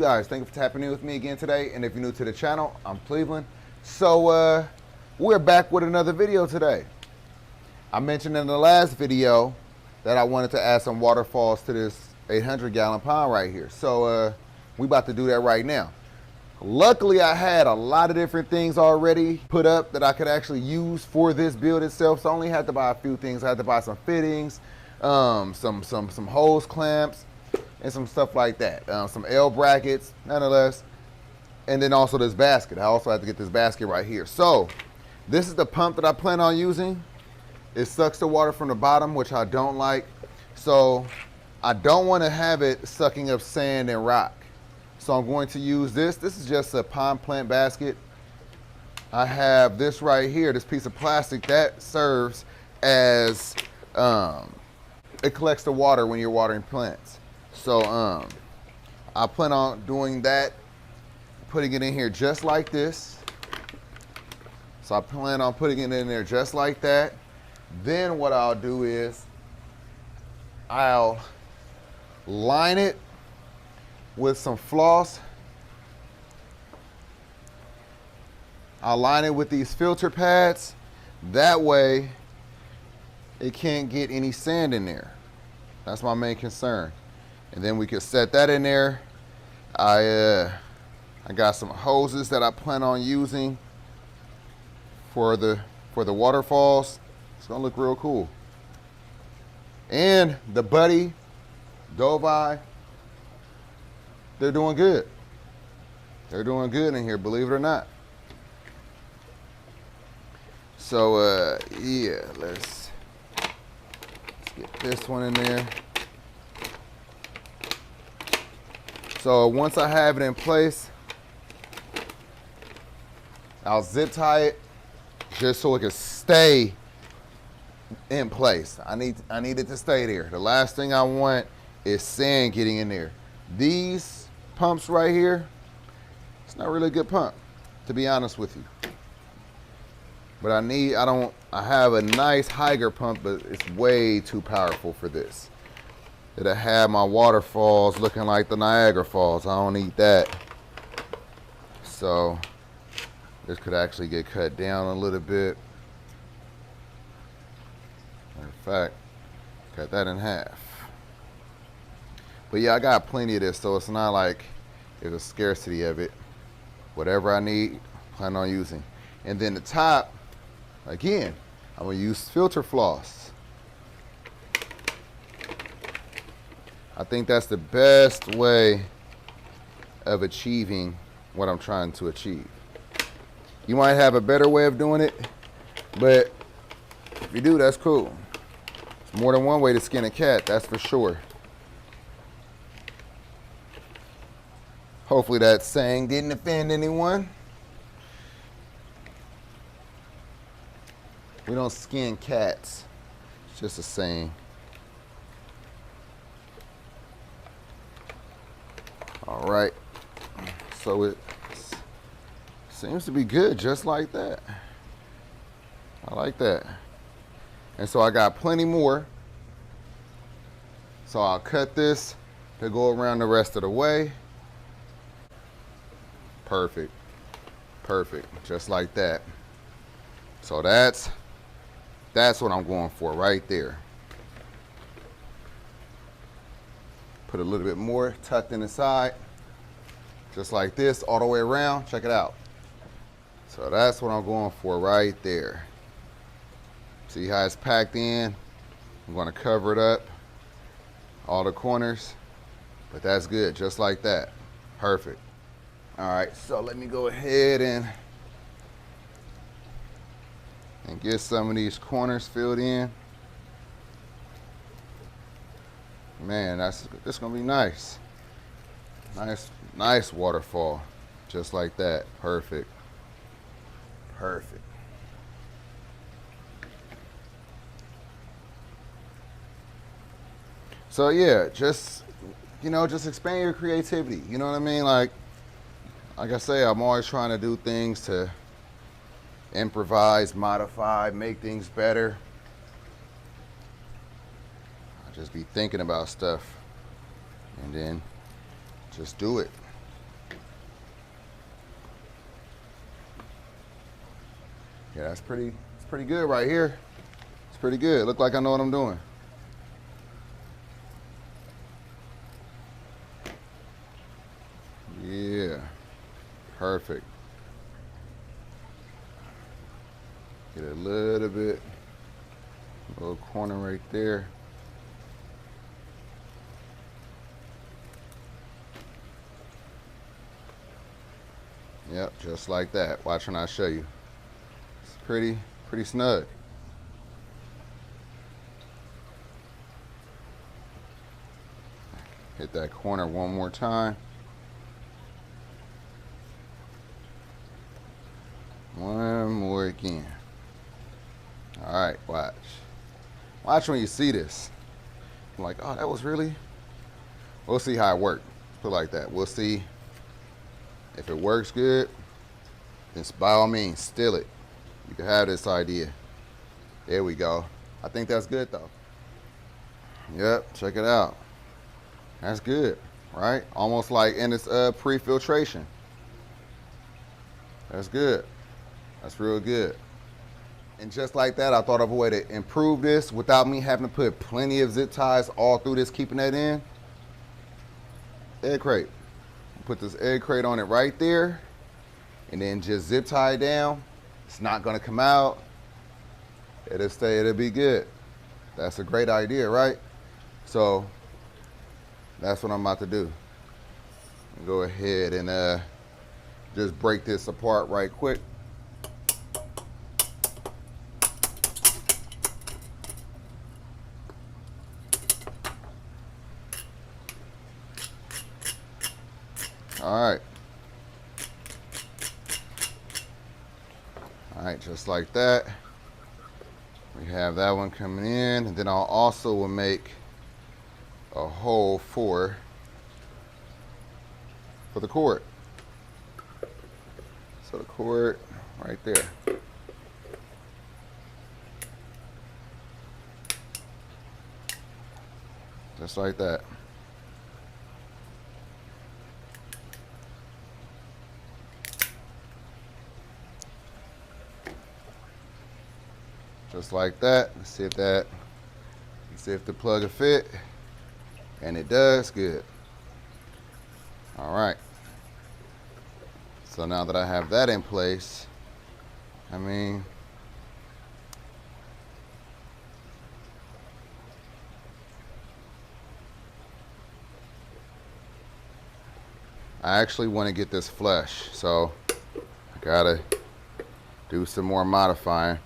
guys? Thank you for tapping in with me again today. And if you're new to the channel, I'm Cleveland. So we're back with another video today. I mentioned in the last video that I wanted to add some waterfalls to this 800-gallon pond right here. So we about to do that right now. Luckily, I had a lot of different things already put up that I could actually use for this build itself. So I only had to buy a few things. I had to buy some fittings, some hose clamps, and some stuff like that. Some L brackets, nonetheless. And then also this basket. I also had to get this basket right here. So this is the pump that I plan on using. It sucks the water from the bottom, which I don't like. So I don't want to have it sucking up sand and rock. So I'm going to use this. This is just a pond plant basket. I have this right here, this piece of plastic that serves as, it collects the water when you're watering plants. So I plan on doing that, putting it in here just like this. So I plan on putting it in there just like that. Then what I'll do is I'll line it with some floss. I'll line it with these filter pads. That way it can't get any sand in there. That's my main concern. And then we can set that in there. I got some hoses that I plan on using for the waterfalls. It's gonna look real cool. And the Buddy, Dovi, they're doing good. They're doing good in here, believe it or not. So yeah, let's get this one in there. So once I have it in place, I'll zip tie it just so it can stay in place. I need it to stay there. The last thing I want is sand getting in there. These pumps right here, it's not really a good pump, to be honest with you. But I have a nice Higer pump, but it's way too powerful for this. It'll have my waterfalls looking like the Niagara Falls. I don't need that. So this could actually get cut down a little bit. Matter of fact, cut that in half. But yeah, I got plenty of this, so it's not like there's a scarcity of it. Whatever I need, plan on using. And then the top, again, I'm gonna use filter floss. I think that's the best way of achieving what I'm trying to achieve. You might have a better way of doing it, but if you do, that's cool. There's more than one way to skin a cat, that's for sure. Hopefully that saying didn't offend anyone. We don't skin cats. It's just a saying. All right. So it seems to be good just like that. I like that. And so I got plenty more. So I'll cut this to go around the rest of the way. Perfect, perfect, just like that. So that's what I'm going for right there. Put a little bit more tucked in the side, just like this, all the way around. Check it out. So that's what I'm going for right there. See how it's packed in? I'm gonna cover it up, all the corners, but that's good, just like that. Perfect. All right, so let me go ahead and get some of these corners filled in. Man, that's gonna be nice. Nice waterfall, just like that. Perfect. Perfect. So yeah, just expand your creativity. You know what I mean? Like I say, I'm always trying to do things to improvise, modify, make things better. I just be thinking about stuff and then just do it. Yeah, it's pretty good right here. It's pretty good. Look like I know what I'm doing. Yeah, perfect. Get a little bit, a little corner right there. Yep, just like that. Watch when I show you. It's pretty snug. Hit that corner one more time. One more again. All right, watch. Watch when you see this. I'm like, oh, that was really. We'll see how it works. Put it like that. We'll see if it works good. Then by all means, steal it. You can have this idea. There we go. I think that's good though. Yep, check it out. That's good, right? Almost like in its pre-filtration. That's good. That's real good. And just like that, I thought of a way to improve this without me having to put plenty of zip ties all through this, keeping that in. Egg crate. Put this egg crate on it right there, and then just zip tie it down. It's not gonna come out. It'll stay, it'll be good. That's a great idea, right? So that's what I'm about to do. Go ahead and just break this apart right quick. All right, just like that. We have that one coming in, and then I'll also will make a hole for the cord. So the cord right there. Just like that. Just like that. Let's see if the plug will fit. And it does. Good. All right. So now that I have that in place, I mean, I actually want to get this flush, so I gotta do some more modifying.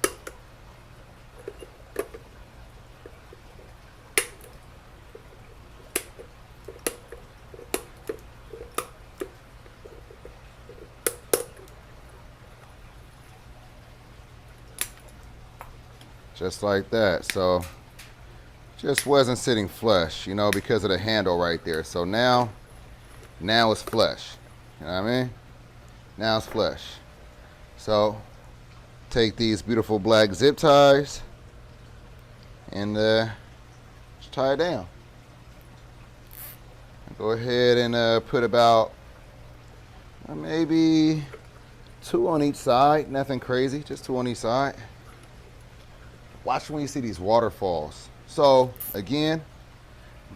Just like that. So just wasn't sitting flush, you know, because of the handle right there. So now it's flush. You know what I mean? Now it's flush. So take these beautiful black zip ties and just tie it down. Go ahead and put about maybe 2 on each side. Nothing crazy, just 2 on each side. Watch when you see these waterfalls. So again,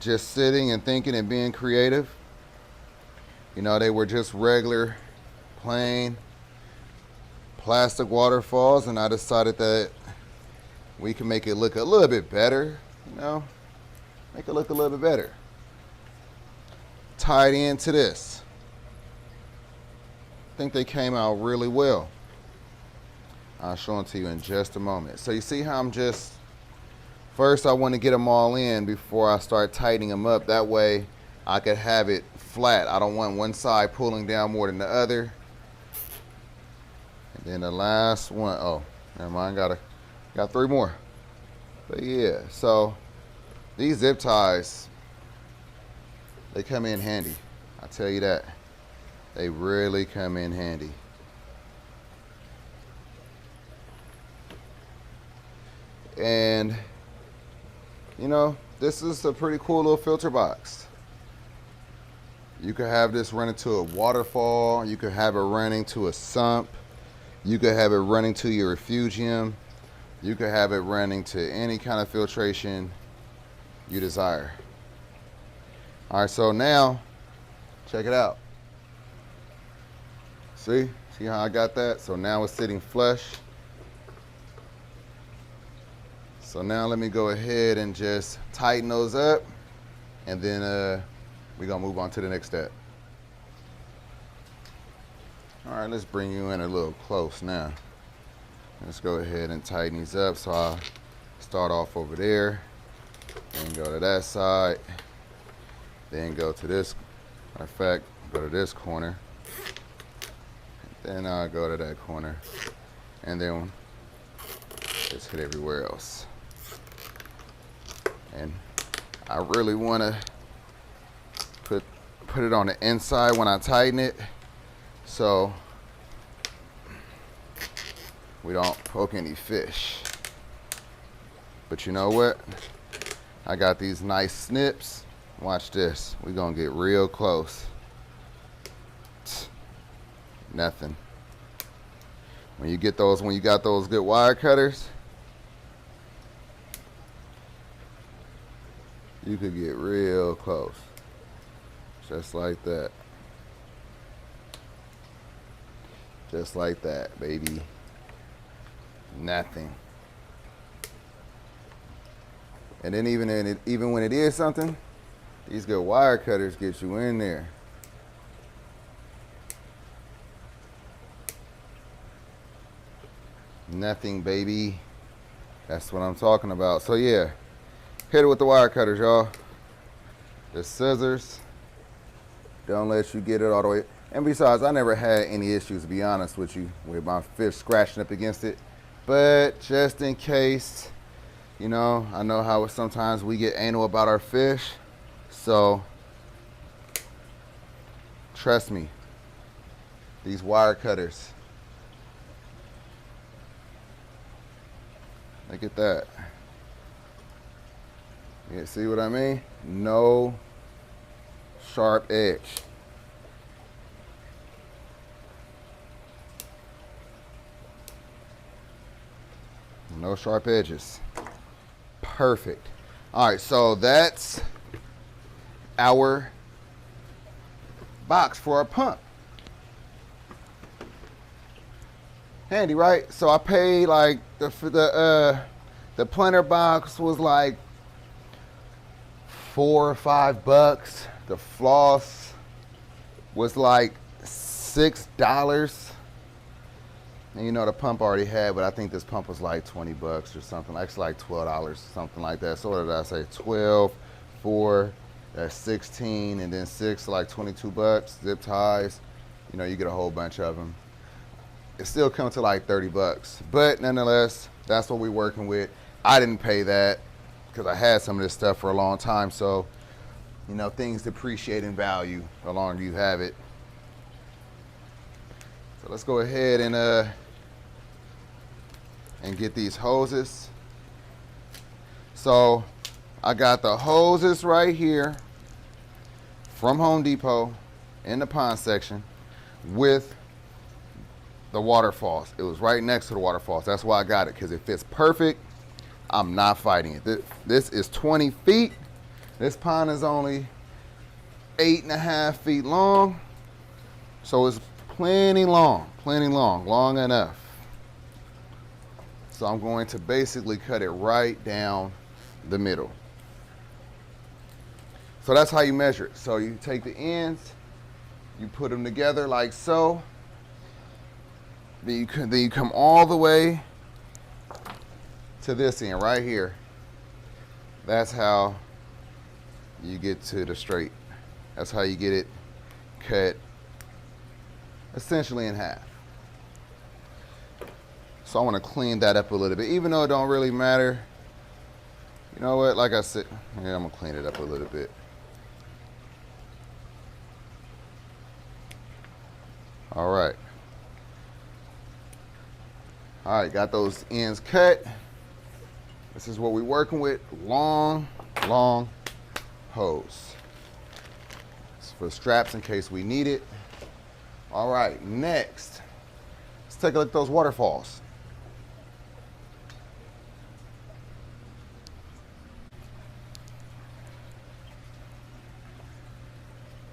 just sitting and thinking and being creative. You know, they were just regular, plain plastic waterfalls, and I decided that we can make it look a little bit better, you know, make it look a little bit better. Tied into this. I think they came out really well. I'll show them to you in just a moment. So you see how I'm just, first I want to get them all in before I start tightening them up. That way I could have it flat. I don't want one side pulling down more than the other. And then the last one, oh, never mind, got 3 more. But yeah, so these zip ties, they come in handy. I tell you that. They really come in handy. And, you know, this is a pretty cool little filter box. You could have this run into a waterfall. You could have it running to a sump. You could have it running to your refugium. You could have it running to any kind of filtration you desire. All right, so now, check it out. See how I got that? So now it's sitting flush. So now let me go ahead and just tighten those up, and then we're gonna move on to the next step. All right, let's bring you in a little close now. Let's go ahead and tighten these up. So I'll start off over there, then go to that side, then go to this, matter of fact, go to this corner, then I'll go to that corner, and then just hit everywhere else. And I really want to put it on the inside when I tighten it, so we don't poke any fish. But you know what? I got these nice snips. Watch this. We're gonna get real close. Nothing. When you got those good wire cutters, you could get real close. Just like that. Just like that, baby. Nothing. And then even when it is something, these good wire cutters get you in there. Nothing, baby. That's what I'm talking about. So yeah, hit it with the wire cutters, y'all. The scissors don't let you get it all the way. And besides, I never had any issues, to be honest with you, with my fish scratching up against it. But just in case, you know, I know how sometimes we get anal about our fish. So trust me, these wire cutters, look at that. You see what I mean? No sharp edge. No sharp edges. Perfect. All right, so that's our box for our pump. Handy, right? So I paid like the planter box was like $4 or $5. The floss was like $6. And you know the pump I already had, but I think this pump was like 20 bucks or something. Actually like $12, something like that. So what did I say? 12, 4, that's 16, and then 6, like 22 bucks. Zip ties, you know, you get a whole bunch of them. It still comes to like 30 bucks. But nonetheless, that's what we're working with. I didn't pay that because I had some of this stuff for a long time. So, you know, things depreciate in value the longer you have it. So let's go ahead and get these hoses. So I got the hoses right here from Home Depot in the pond section with the Waterfalls. It was right next to the Waterfalls. That's why I got it, because it fits perfect. I'm not fighting it. This is 20 feet. This pond is only 8.5 feet long. So it's plenty long enough. So I'm going to basically cut it right down the middle. So that's how you measure it. So you take the ends, you put them together like so. Then you come all the way to this end right here. That's how you get to the straight. That's how you get it cut essentially in half. So I want to clean that up a little bit, even though it don't really matter. You know what, like I said, yeah, I'm gonna clean it up a little bit. All right, got those ends cut. This is what we're working with, long hose. It's for straps in case we need it. All right, next, it's take a look at those waterfalls.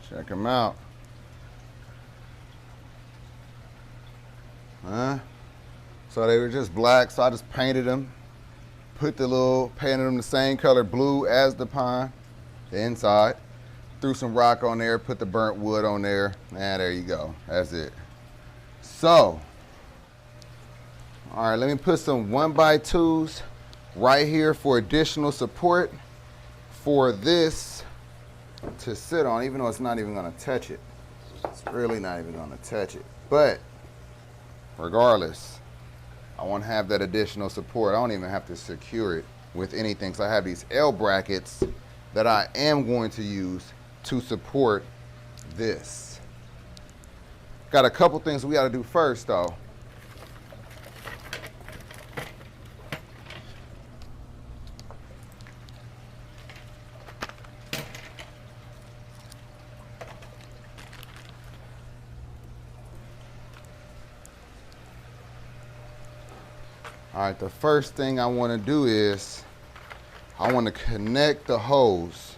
Check them out. So they were just black, so I just painted them. Painted them the same color blue as the pine, the inside. Threw some rock on there, put the burnt wood on there. And there you go, that's it. So, all right, let me put some 1x2s right here for additional support for this to sit on, even though it's not even gonna touch it. It's really not even gonna touch it. But regardless, I want to have that additional support. I don't even have to secure it with anything. So I have these L brackets that I am going to use to support this. Got a couple things we got to do first though. All right, the first thing I want to do is I want to connect the hose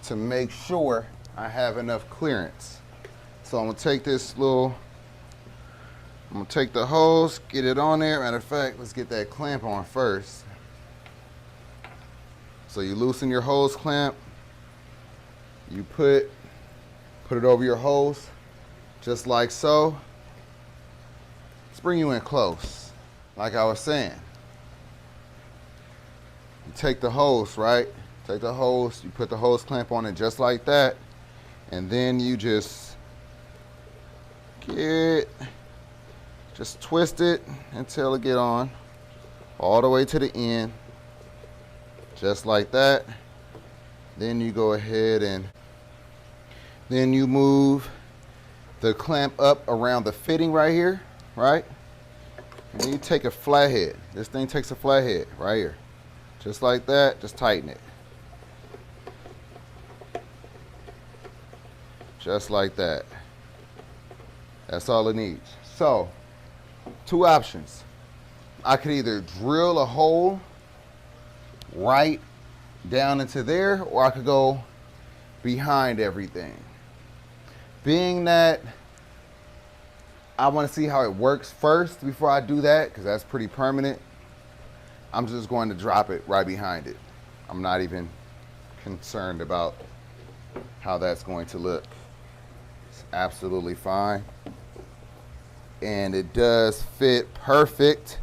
to make sure I have enough clearance. So I'm gonna take I'm gonna take the hose, get it on there. Matter of fact, let's get that clamp on first. So you loosen your hose clamp, you put it over your hose, just like so. Let's bring you in close. Like I was saying, you take the hose, right? Take the hose, you put the hose clamp on it just like that, and then you just twist it until it get on, all the way to the end, just like that. Then you go ahead and then you move the clamp up around the fitting right here, right? And then you take a flathead. This thing takes a flathead right here. Just like that, just tighten it. Just like that. That's all it needs. So, two options. I could either drill a hole right down into there, or I could go behind everything. Being that I want to see how it works first before I do that, because that's pretty permanent, I'm just going to drop it right behind it. I'm not even concerned about how that's going to look. It's absolutely fine. And it does fit perfect,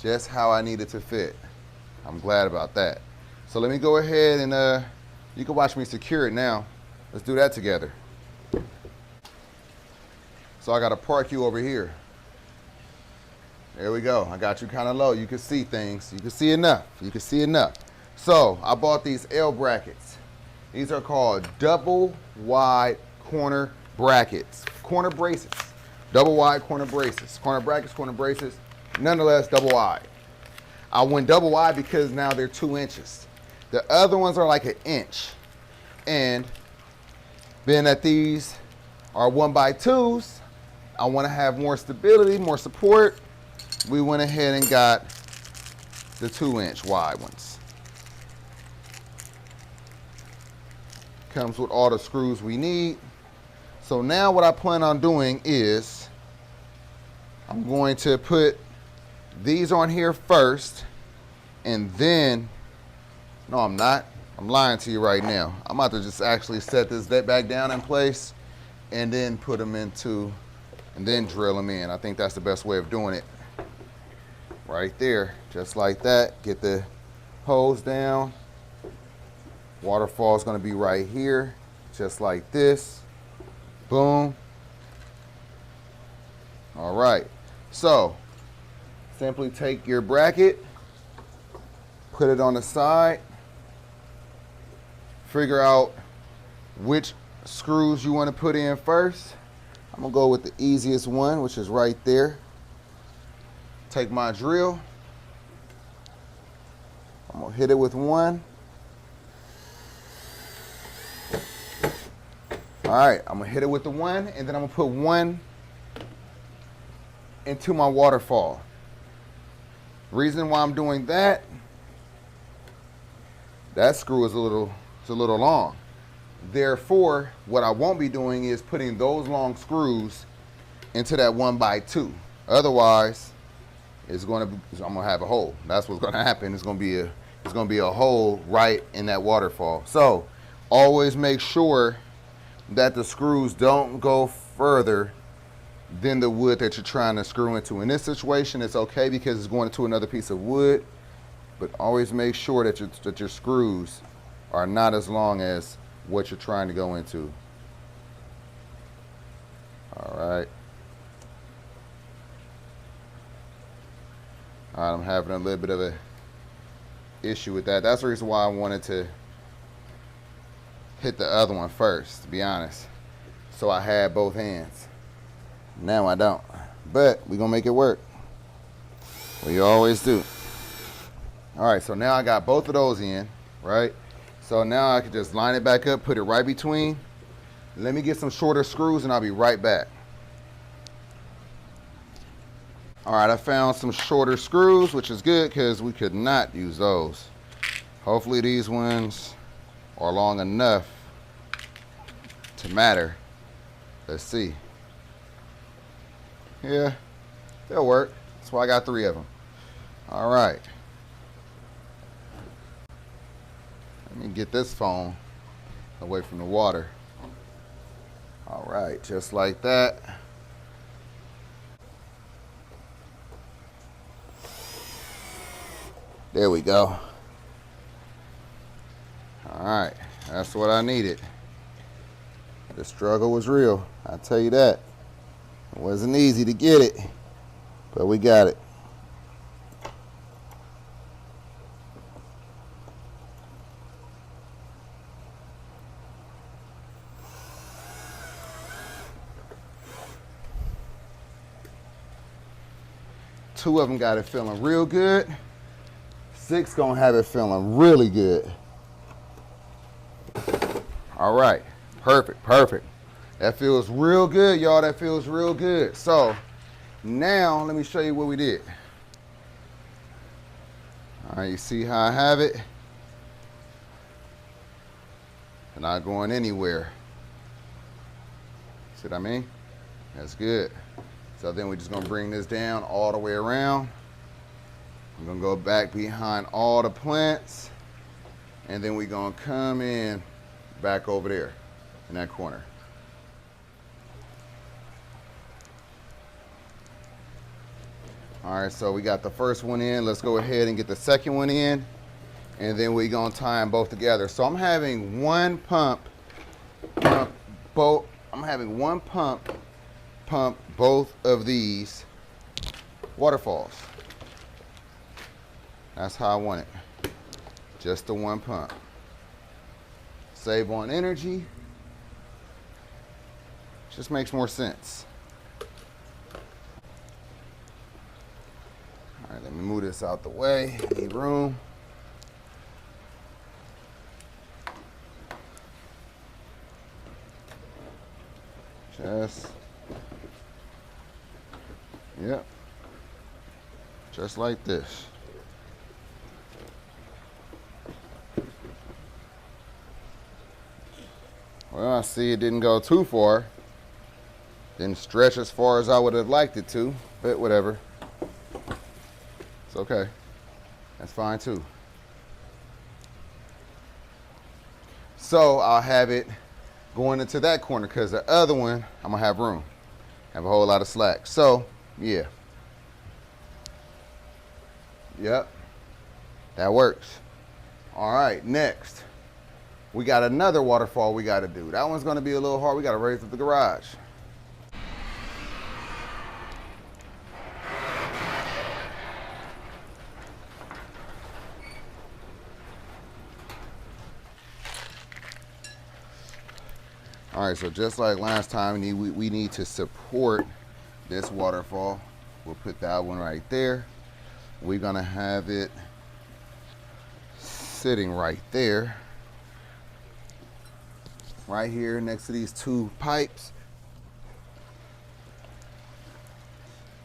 just how I need it to fit. I'm glad about that. So let me go ahead and you can watch me secure it now. Let's do that together. So I got to park you over here. There we go. I got you kind of low. You can see things. You can see enough. You can see enough. So I bought these L brackets. These are called double wide corner brackets. Corner braces. Double wide corner braces. Corner brackets, corner braces. Nonetheless, double wide. I went double wide because now they're 2 inches. The other ones are like 1 inch. And being that these are 1x2s, I want to have more stability, more support. We went ahead and got the 2-inch wide ones. Comes with all the screws we need. So now what I plan on doing is I'm going to put these on here first, and then, no, I'm not. I'm lying to you right now. I'm about to just actually set this back down in place and then put them into, and then drill them in. I think that's the best way of doing it. Right there, just like that. Get the hose down. Waterfall is going to be right here, just like this. Boom. All right. So, simply take your bracket, put it on the side, figure out which screws you want to put in first. I'm going to go with the easiest one, which is right there. Take my drill. I'm going to hit it with one. All right, I'm going to hit it with the one, and then I'm going to put one into my waterfall. Reason why I'm doing that, that screw is a little long. Therefore, what I won't be doing is putting those long screws into that 1x2. Otherwise, I'm gonna have a hole. That's what's gonna happen. It's gonna be a hole right in that waterfall. So always make sure that the screws don't go further than the wood that you're trying to screw into. In this situation, it's okay because it's going into another piece of wood, but always make sure that your screws are not as long as what you're trying to go into. All right. All right, I'm having a little bit of a issue with that. That's the reason why I wanted to hit the other one first, to be honest. So I had both hands. Now I don't. But we're gonna make it work. We always do. All right, so now I got both of those in, right? So now I can just line it back up, put it right between. Let me get some shorter screws and I'll be right back. All right, I found some shorter screws, which is good because we could not use those. Hopefully these ones are long enough to matter. Let's see. Yeah, they'll work. That's why I got 3 of them. All right. Let me get this phone away from the water. All right, just like that. There we go. All right, that's what I needed. The struggle was real, I'll tell you that. It wasn't easy to get it, but we got it. Two of them got it feeling real good. 6 gonna have it feeling really good. All right, perfect, perfect. That feels real good, y'all. That feels real good. So now let me show you what we did. All right, you see how I have it? They're not going anywhere. See what I mean? That's good. So then we're just gonna bring this down all the way around. I'm gonna go back behind all the plants, and then we're gonna come in back over there in that corner. All right, so we got the first one in. Let's go ahead and get the second one in, and then we're gonna tie them both together. So I'm having one pump both of these waterfalls. That's how I want it. Just the one pump. Save on energy. Just makes more sense. All right, let me move this out the way. I need room. Yep. Just like this. Well, I see it didn't go too far. Didn't stretch as far as I would have liked it to, but whatever. It's okay. That's fine too. So I'll have it going into that corner because the other one, I'm gonna have room. Have a whole lot of slack. So, yeah. Yep. That works. All right, next. We got another waterfall we got to do. That one's going to be a little hard. We got to raise up the garage. All right, so just like last time, we need to support this waterfall. We'll put that one right there. We're going to have it sitting right there. Right here next to these 2 pipes.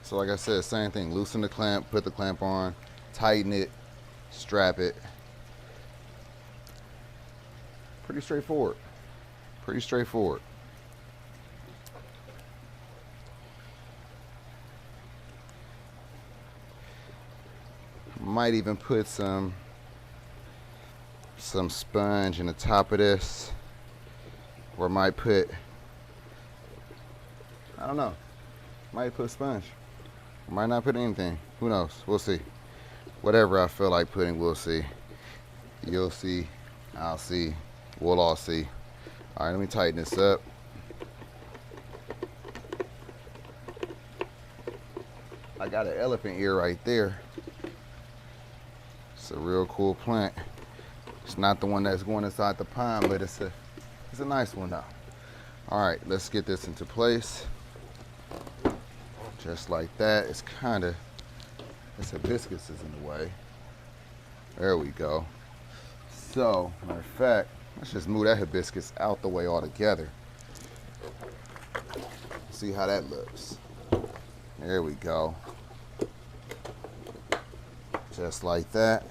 So like I said, same thing. Loosen the clamp, put the clamp on, tighten it, strap it. Pretty straightforward. Pretty straightforward. Might even put some sponge in the top of this, or might put, I don't know, might put sponge, might not put anything, who knows, we'll see. Whatever I feel like putting, we'll see. You'll see, I'll see, we'll all see. All right, let me tighten this up. I got an elephant ear right there. It's a real cool plant. It's not the one that's going inside the pond, but it's a nice one though. All right, let's get this into place. Just like that. It's hibiscus is in the way. There we go. So, matter of fact, let's just move that hibiscus out the way altogether. See how that looks. There we go. Just like that.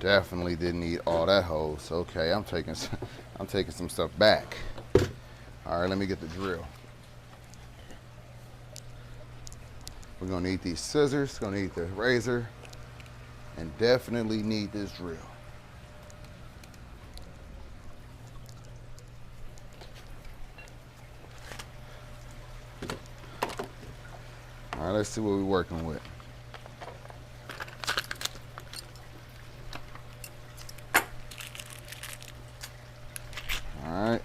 Definitely didn't need all that hose. Okay, I'm taking some stuff back. All right, let me get the drill. We're gonna need these scissors, gonna need the razor, and definitely need this drill. All right, let's see what we're working with. All right.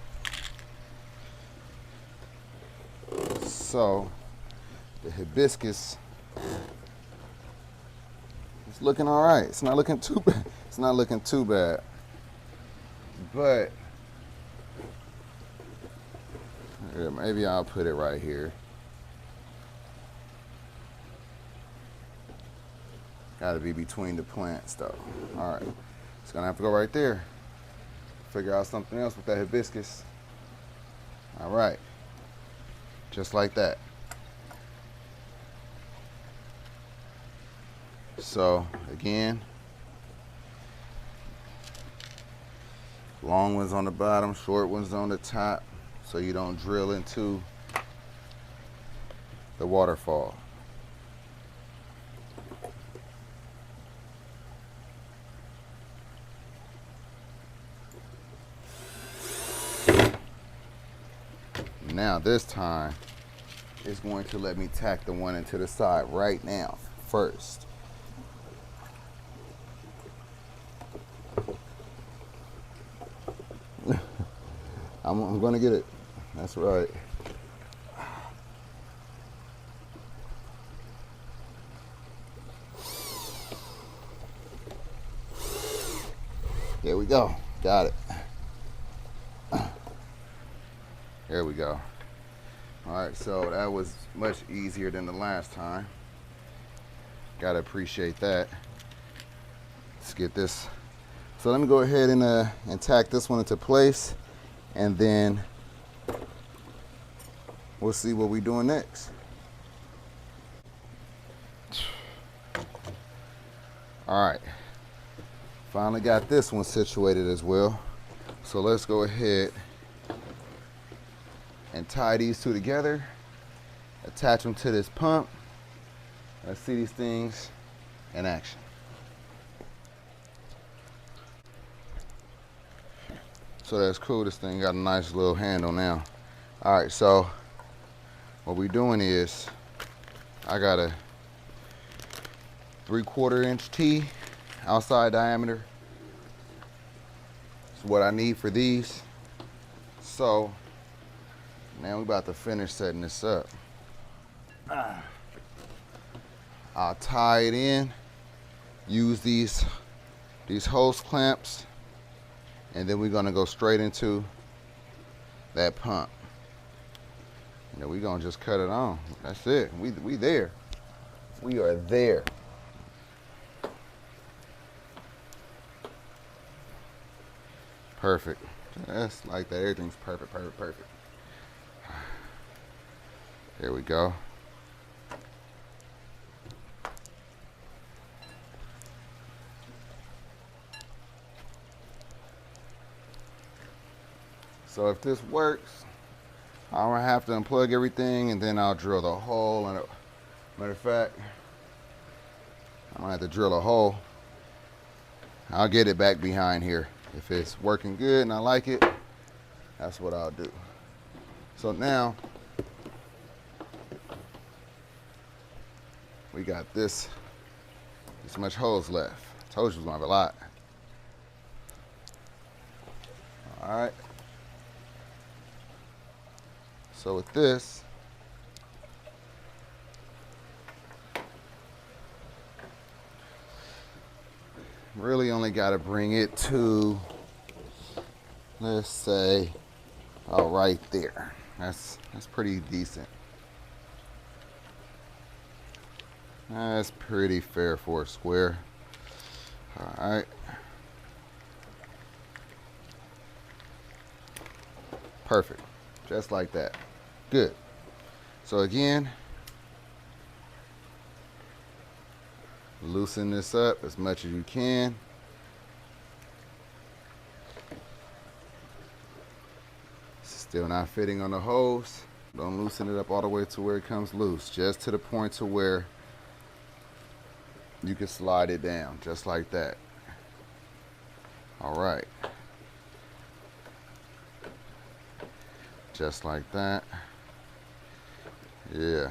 So the hibiscus is looking all right. It's not looking too bad. It's not looking too bad. But maybe I'll put it right here. Got to be between the plants though. All right, it's gonna have to go right there. Figure out something else with that hibiscus. All right, just like that. So again, long ones on the bottom, short ones on the top, so you don't drill into the waterfall. Now this time, it's going to let me tack the one into the side right now, first. I'm gonna get it, that's right. There we go, got it. There we go. All right, so that was much easier than the last time. Gotta appreciate that. Let's get this. So let me go ahead and tack this one into place, and then we'll see what we're doing next. All right, finally got this one situated as well. So let's go ahead and tie these two together, attach them to this pump. Let's see these things in action. So that's cool, this thing got a nice little handle now. All right, so what we're doing is, I got a 3/4 inch T outside diameter. It's what I need for these. So now we're about to finish setting this up. I'll tie it in, use these hose clamps, and then we're gonna go straight into that pump. And then we're gonna just cut it on. That's it, we there. We are there. Perfect. Just like that. Everything's perfect, perfect, perfect. There we go. So if this works, I'm gonna have to unplug everything and then I'll drill the hole. And matter of fact, I'm gonna have to drill a hole. I'll get it back behind here. If it's working good and I like it, that's what I'll do. So now we got this much hose left. I told you it was gonna have a lot. All right. So with this, really only got to bring it to, let's say, right there. That's pretty decent. That's pretty fair for a square. All right. Perfect. Just like that. Good. So again, loosen this up as much as you can. Still not fitting on the hose. Don't loosen it up all the way to where it comes loose. Just to the point to where you can slide it down, just like that. All right. Just like that. Yeah.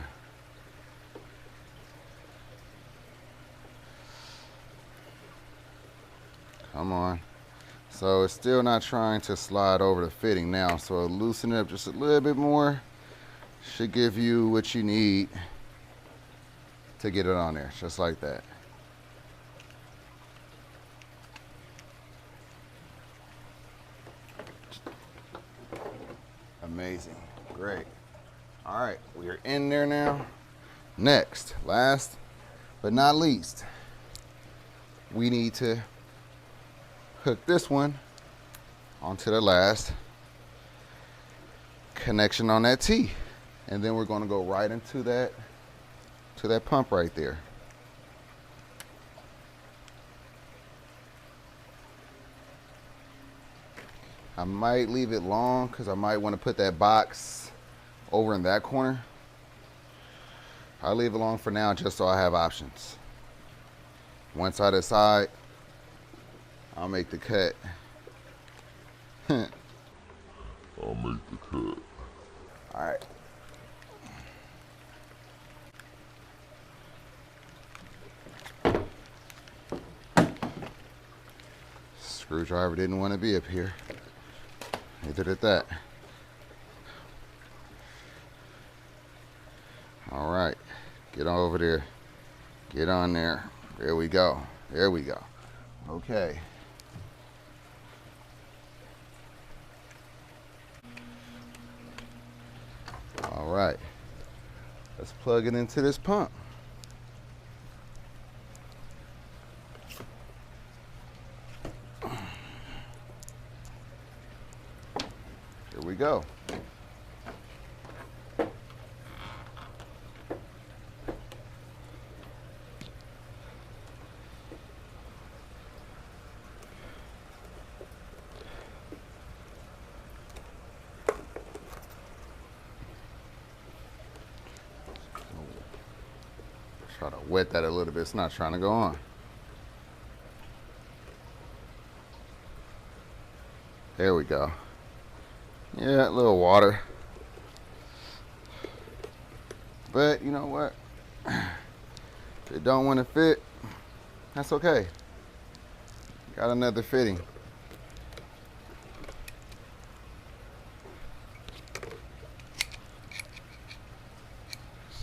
Come on. So it's still not trying to slide over the fitting now. So loosen it up just a little bit more. Should give you what you need to get it on there, just like that. Amazing. Great. All right, we are in there now. Next, last but not least, we need to hook this one onto the last connection on that T. And then we're going to go right into that pump right there. I might leave it long because I might want to put that box over in that corner. I'll leave it long for now just so I have options. Once I decide, I'll make the cut. I'll make the cut. All right. Screwdriver didn't want to be up here. Neither did that. All right, get on over there. Get on there. There we go. There we go. Okay. All right. Let's plug it into this pump. Here we go. Try to wet that a little bit. It's not trying to go on. There we go. Yeah, a little water. But you know what? If it don't want to fit, that's okay. Got another fitting.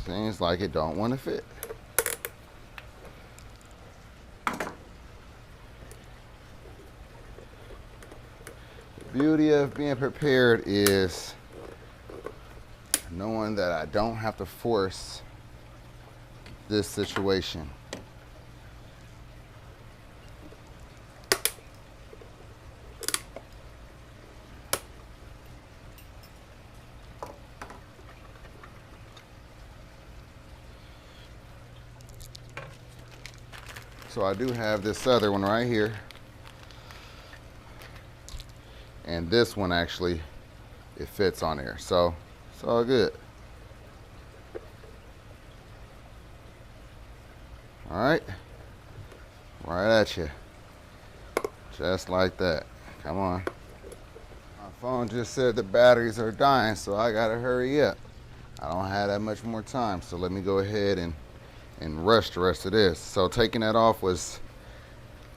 Seems like it don't want to fit. The beauty of being prepared is knowing that I don't have to force this situation. So I do have this other one right here. And this one actually, it fits on there. So it's all good. All right. Right at you. Just like that. Come on. My phone just said the batteries are dying, so I gotta hurry up. I don't have that much more time, so let me go ahead and rush the rest of this. So taking that off was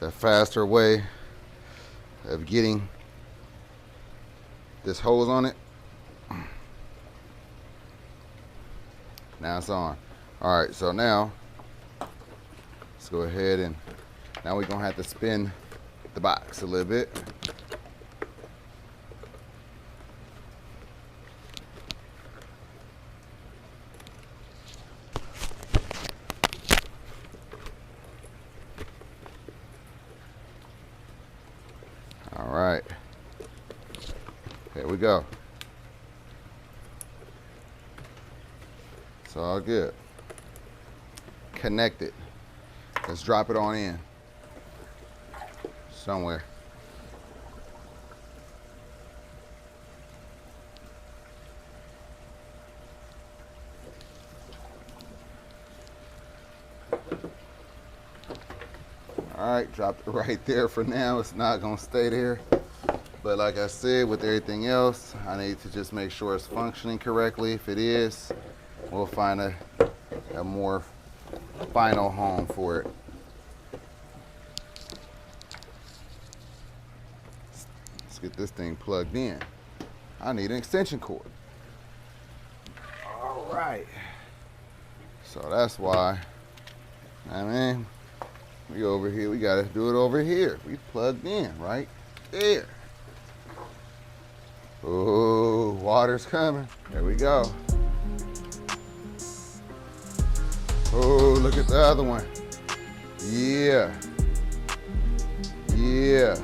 the faster way of getting this hose on it. Now it's on. All right, so now let's go ahead and now we're gonna have to spin the box a little bit. All right, here we go. It's all good. Connected. Let's drop it on in somewhere. All right, dropped it right there for now. It's not gonna stay there. But like I said, with everything else, I need to just make sure it's functioning correctly. If it is, we'll find a more final home for it. Let's get this thing plugged in. I need an extension cord. All right. So that's why, I mean, we over here, we gotta do it over here. We plugged in right there. Oh, water's coming. There we go. Oh, look at the other one. Yeah. Yeah.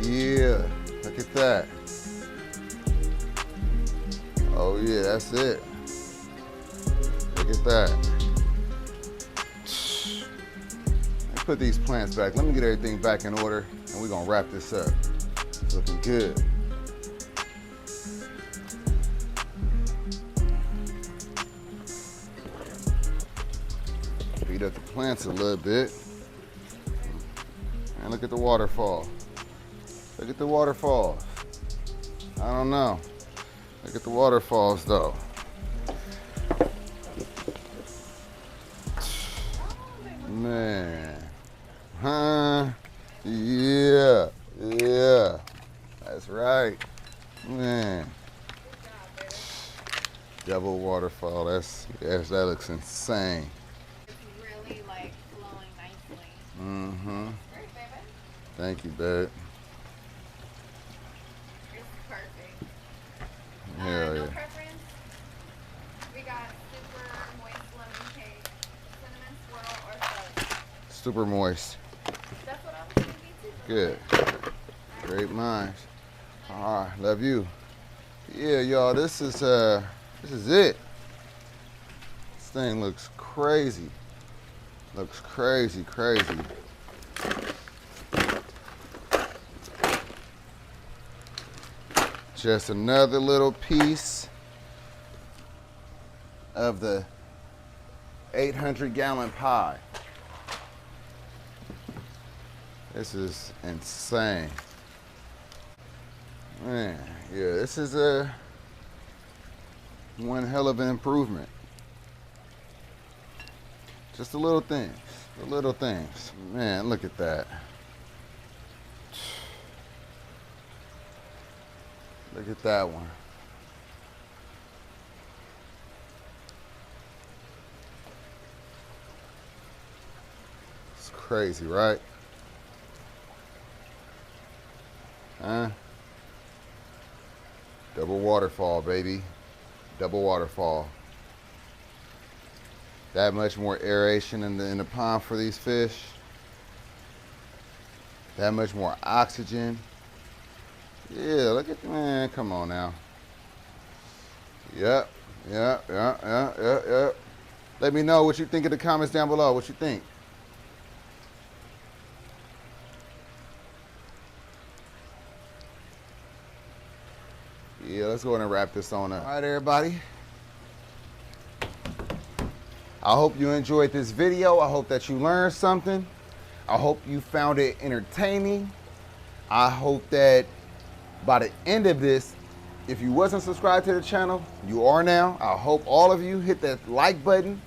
Yeah. Look at that. Oh yeah, that's it. Look at that. Let's put these plants back. Let me get everything back in order and we're gonna wrap this up. It's looking good. Speed up the plants a little bit. And look at the waterfall. Look at the waterfalls. I don't know. Look at the waterfalls though. Man. Huh? Yeah. Yeah. That's right. Man. Double waterfall. That looks insane. It's really like flowing nicely. Mm-hmm. Great, baby. Thank you, babe. It's perfect. Hell No yeah. preference. We got super moist lemon cake, cinnamon swirl, or fudge. Super moist. That's what I was thinking too. Good. Great minds. All right, love you. Yeah, y'all, this is it. This thing looks crazy. Looks crazy, crazy. Just another little piece of the 800-gallon pie. This is insane. Man, yeah, this is one hell of an improvement. Just the little things, the little things. Man, look at that. Look at that one. It's crazy, right? Huh? Double waterfall, baby. Double waterfall. That much more aeration in the pond for these fish. That much more oxygen. Yeah, look at, man, come on now. Yep. Let me know what you think in the comments down below. What you think? Yeah, let's go ahead and wrap this on up. All right, everybody. I hope you enjoyed this video. I hope that you learned something. I hope you found it entertaining. I hope that by the end of this, if you wasn't subscribed to the channel, you are now. I hope all of you hit that like button,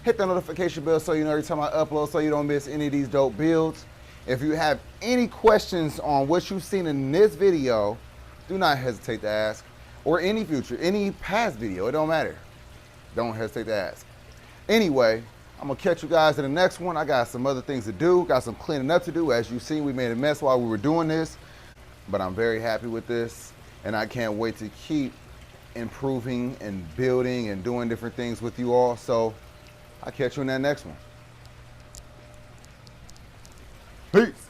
hit the notification bell so you know every time I upload so you don't miss any of these dope builds. If you have any questions on what you've seen in this video, do not hesitate to ask, or any past video, it don't matter. Don't hesitate to ask. Anyway, I'm gonna catch you guys in the next one. I got some other things to do, got some cleaning up to do. As you've seen, we made a mess while we were doing this, but I'm very happy with this, and I can't wait to keep improving and building and doing different things with you all. So I'll catch you in that next one. Peace.